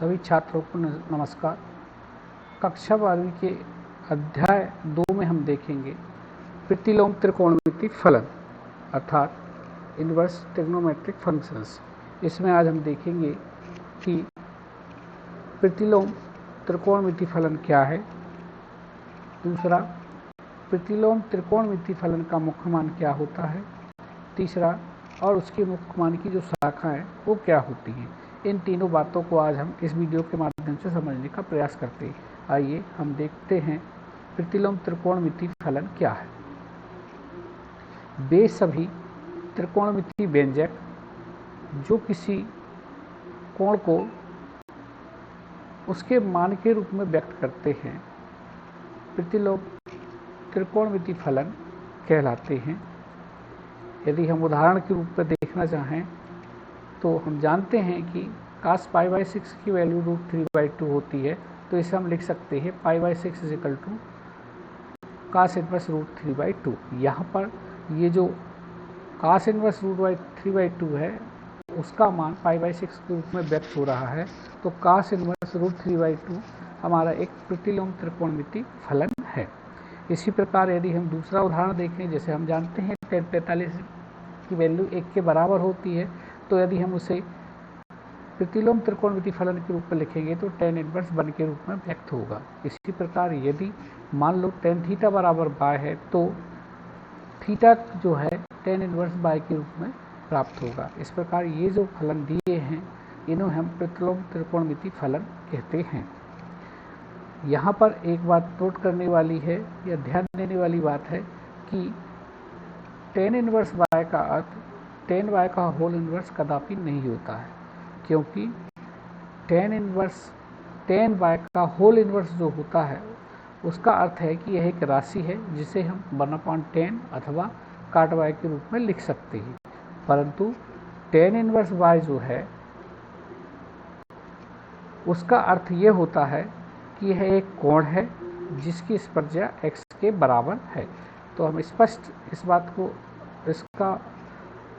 सभी छात्रों को नमस्कार। कक्षा 12वीं के अध्याय 2 में हम देखेंगे प्रतिलोम त्रिकोणमिति फलन अर्थात इनवर्स ट्रिग्नोमेट्रिक फंक्शंस। इसमें आज हम देखेंगे कि प्रतिलोम त्रिकोणमिति फलन क्या है, दूसरा प्रतिलोम त्रिकोणमिति फलन का मुख्य मान क्या होता है, तीसरा और उसके मुख्य मान की जो शाखाएं वो क्या होती हैं। इन तीनों बातों को आज हम इस वीडियो के माध्यम से समझने का प्रयास करते हैं। आइए हम देखते हैं प्रतिलोम त्रिकोणमिति फलन क्या है। वे सभी त्रिकोणमिति व्यंजक जो किसी कोण को उसके मान के रूप में व्यक्त करते हैं प्रतिलोम त्रिकोणमिति फलन कहलाते हैं। यदि हम उदाहरण के रूप में देखना चाहें तो हम जानते हैं कि cos π/6 की वैल्यू √3/2 होती है, तो इसे हम लिख सकते हैं π/6 = cos इनवर्स √3/2। यहाँ पर ये जो cos इनवर्स √3/2 है उसका मान π/6 के रूप में व्यक्त हो रहा है, तो cos इनवर्स √3/2 हमारा एक प्रतिलोम त्रिकोणमिति फलन है। इसी प्रकार यदि हम दूसरा उदाहरण देखें, जैसे हम जानते हैं tan 45 की वैल्यू 1 के बराबर होती है, तो यदि हम उसे प्रतिलोम त्रिकोणमिति फलन के रूप में लिखेंगे तो tan इनवर्स 1 के रूप में व्यक्त होगा। इसी प्रकार यदि मान लो tan थीटा बराबर y है तो थीटा जो है tan इनवर्स y के रूप में प्राप्त होगा। इस प्रकार ये जो फलन दिए हैं इन्हें हम प्रतिलोम त्रिकोणमिति फलन कहते हैं। यहाँ पर एक बात नोट करने वाली है या ध्यान देने वाली बात है कि tan इनवर्स y का अर्थ tan y का होल इनवर्स कदापि नहीं होता है, क्योंकि tan y का होल इनवर्स जो होता है उसका अर्थ है कि यह एक राशि है जिसे हम 1/10 अथवा काट y के रूप में लिख सकते हैं। परंतु tan इनवर्स y जो है उसका अर्थ ये होता है कि यह एक कोण है जिसकी स्पर्शा x के बराबर है। तो हम स्पष्ट इस बात को इसका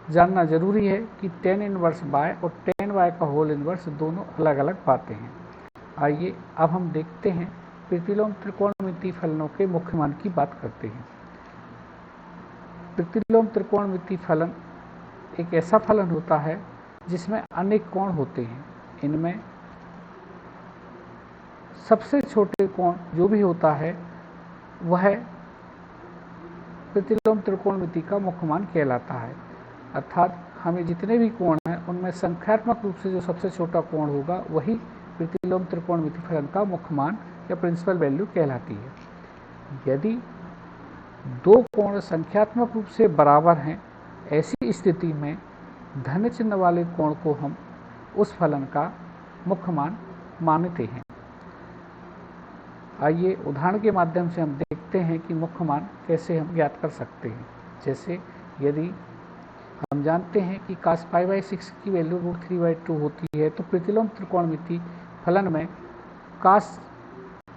जानना जरूरी है कि tan इनवर्स y और tan y का होल इनवर्स दोनों अलग अलग बातें हैं। आइए अब हम देखते हैं प्रतिलोम त्रिकोणमिति फलनों के मुख्य मान की बात करते हैं। प्रतिलोम त्रिकोणमिति फलन एक ऐसा फलन होता है जिसमें अनेक कोण होते हैं। इनमें सबसे छोटे कोण जो भी होता है वह प्रतिलोम त्रिकोणमिति का मुख्य मान कहलाता है। अर्थात हमें जितने भी कोण हैं उनमें संख्यात्मक रूप से जो सबसे छोटा कोण होगा वही प्रतिलोम त्रिकोणमिति फलन का मुख्य मान या प्रिंसिपल वैल्यू कहलाती है। यदि दो कोण संख्यात्मक रूप से बराबर हैं, ऐसी स्थिति में धन चिन्ह वाले कोण को हम उस फलन का मुख्य मान मानते हैं। आइए उदाहरण के माध्यम से हम देखते हैं कि मुख्य मान कैसे हम ज्ञात कर सकते हैं। जैसे यदि हम जानते हैं कि cos π/6 की वैल्यू √3/2 होती है, तो प्रतिलोम त्रिकोणमिति फलन में cos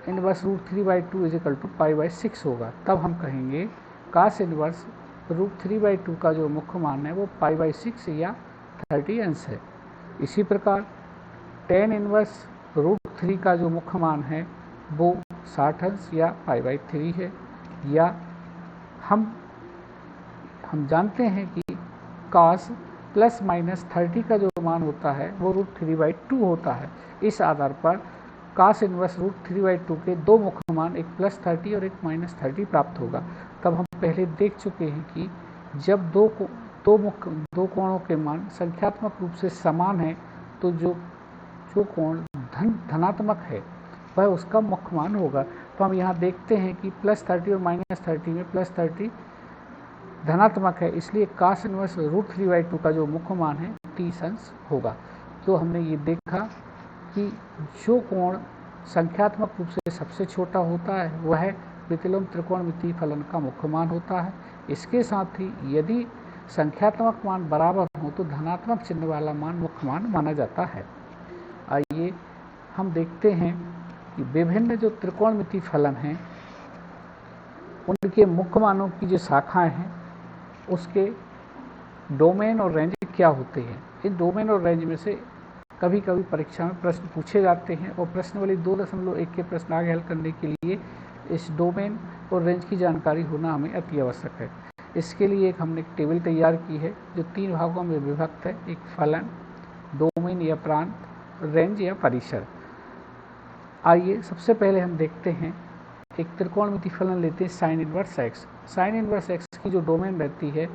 इनवर्स √3/2 = π/6 होगा। तब हम कहेंगे cos इनवर्स √3/2 का जो मुख्य मान है वो π/6 या 30 अंश है। इसी प्रकार tan इनवर्स √3 का जो मुख्य मान है वो 60 अंश या π/3 है। या हम जानते हैं कि cos ±30 का जो मान होता है वो √3/2 होता है। इस आधार पर cos इनवर्स √3/2 के दो मुख्य मान, एक +30 और एक -30 प्राप्त होगा। तब हम पहले देख चुके हैं कि जब दो कोणों के मान संख्यात्मक रूप से समान है तो जो कोण धनात्मक है वह उसका मुख्य मान होगा। तो हम यहाँ देखते हैं कि +30 और -30 में +30 धनात्मक है, इसलिए cos इनवर्स √3/2 का जो मुख्य मान है 30 अंश होगा। तो हमने ये देखा कि जो कोण संख्यात्मक रूप से सबसे छोटा होता है वह प्रतिलोम त्रिकोणमिति फलन का मुख्य मान होता है। इसके साथ ही यदि संख्यात्मक मान बराबर हो तो धनात्मक चिन्ह वाला मान मुख्य मान माना जाता है। आइए हम देखते हैं कि विभिन्न जो त्रिकोणमिति फलन हैं उनके मुख्य मानों की जो शाखाएं हैं उसके डोमेन और रेंज क्या होते हैं। इन डोमेन और रेंज में से कभी कभी परीक्षा में प्रश्न पूछे जाते हैं और प्रश्नावली 2.1 के प्रश्न आगे हल करने के लिए इस डोमेन और रेंज की जानकारी होना हमें अति आवश्यक है। इसके लिए हमने एक टेबल तैयार की है जो 3 भागों में विभक्त है, एक फलन, डोमेन या प्रांत, रेंज या परिसर। आइए सबसे पहले हम देखते हैं, एक त्रिकोणमिति फलन लेते हैं sine inverse x. Sine inverse x की जो डोमेन रहती है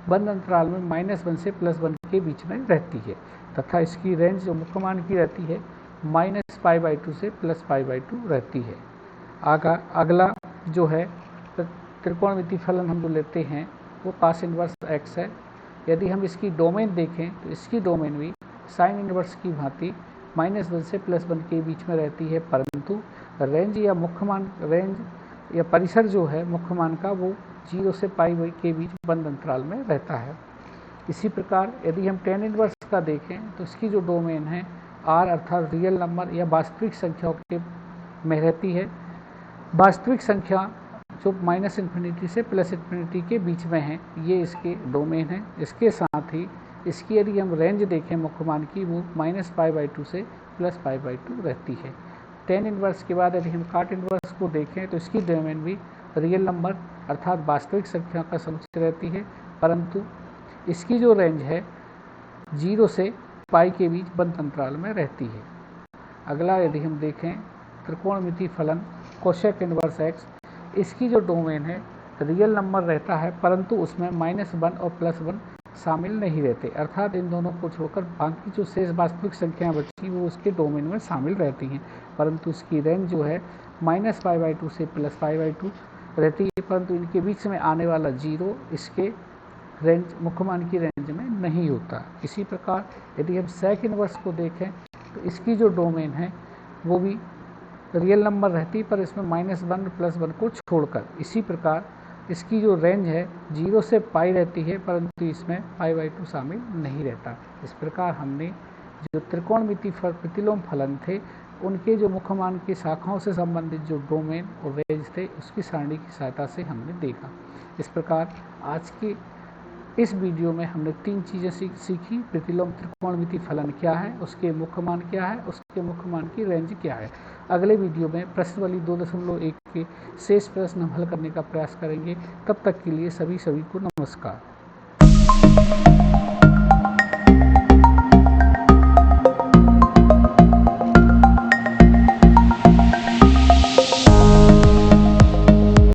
बंद अंतराल में -1 से +1 के बीच में रहती है तथा इसकी रेंज जो मुख्य मान की रहती है -π/2 से +π/2 रहती है। अगला जो है त्रिकोणमिति फलन हम जो लेते हैं वो cos इनवर्स एक्स है। यदि हम इसकी डोमेन देखें तो इसकी डोमेन भी साइन इनवर्स की भांति -1 से +1 के बीच में रहती है, परंतु रेंज या परिसर जो है मुख्य मान का वो 0 से π के बीच बंद अंतराल में रहता है। इसी प्रकार यदि हम tan इनवर्स का देखें तो इसकी जो डोमेन है R अर्थात रियल नंबर या वास्तविक संख्याओं के में रहती है। वास्तविक संख्या जो -∞ से +∞ के बीच में है ये इसके डोमेन है। इसके साथ ही इसकी यदि हम रेंज देखें मुख्य मान की वो -π/2 से +π/2 रहती है। tan इनवर्स के बाद यदि हम cot इनवर्स को देखें तो इसकी डोमेन भी रियल नंबर अर्थात वास्तविक संख्या का समुच्चय रहती है, परंतु इसकी जो रेंज है 0 से π के बीच बंद अंतराल में रहती है। अगला यदि हम देखें त्रिकोणमिति फलन कोशेक इनवर्स एक्स, इसकी जो डोमेन है रियल नंबर रहता है, परंतु उसमें -1 और +1 शामिल नहीं रहते, अर्थात इन दोनों को छोड़कर बाकी जो शेष वास्तविक संख्याएं बची वो उसके डोमेन में शामिल रहती हैं, परंतु इसकी रेंज जो है -π/2 से +π/2 रहती है, परंतु इनके बीच में आने वाला 0 इसके रेंज मुख्य मान की रेंज में नहीं होता। इसी प्रकार यदि हम सेक इनवर्स को देखें तो इसकी जो डोमेन है वो भी रियल नंबर रहती है, पर इसमें -1 +1 को छोड़कर। इसी प्रकार इसकी जो रेंज है 0 से π रहती है, परंतु इसमें π/2 शामिल नहीं रहता। इस प्रकार हमने जो त्रिकोणमिति प्रतिलोम फलन थे उनके जो मुख्य मान की शाखाओं से संबंधित जो डोमेन और रेंज थे उसकी सारणी की सहायता से हमने देखा। इस प्रकार आज की इस वीडियो में हमने 3 चीज़ें सीखी। प्रतिलोम त्रिकोणमिति फलन क्या है, उसके मुख्य मान क्या है, उसके मुख्य मान की रेंज क्या है। अगले वीडियो में प्रश्नावली 2.1 के शेष प्रश्न हम हल करने का प्रयास करेंगे। तब तक के लिए सभी को नमस्कार।